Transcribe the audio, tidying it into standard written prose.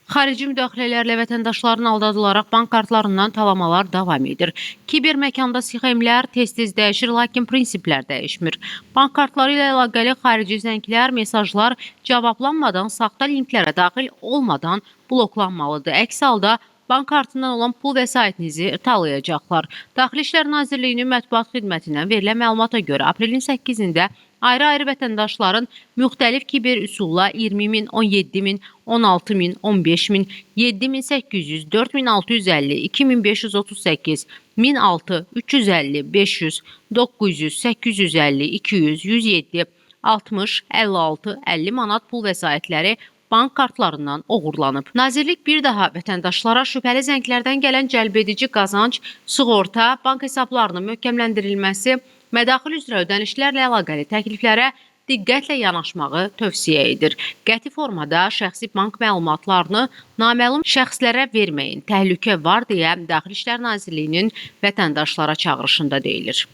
Xarici müdaxilələrlə vətəndaşların aldadılaraq bank kartlarından talamalar davam edir. Kiber məkanda sxemlər tez-tez dəyişir, lakin prinsiplər dəyişmir. Bank kartları ilə əlaqəli xarici zənglər, mesajlar cavablanmadan, saxta linklərə daxil olmadan bloklanmalıdır. Əks halda bank kartından olan pul vəsaitinizi talayacaqlar. Daxili İşlər Nazirliyinin mətbuat xidmətindən verilən məlumata görə aprelin 8-də ayrı-ayrı vətəndaşların müxtəlif kiber üsulla 20 min, 17 min, 16 min, 15 min, 7800, 4650, 2538, 1006, 350, 500, 900, 850, 200, 107, 60, 56, 50 manat pul vəsaitləri bank kartlarından oğurlanıb. Nazirlik bir daha vətəndaşlara şübhəli zənglərdən gələn cəlbedici qazanc, sığorta, bank hesablarının möhkəmləndirilməsi, mədaxil üzrə ödənişlərlə əlaqəli təkliflərə diqqətlə yanaşmağı tövsiyə edir. Qəti formada şəxsi bank məlumatlarını naməlum şəxslərə verməyin. Təhlükə var deyə Daxili İşlər Nazirliyinin vətəndaşlara çağırışında deyilir.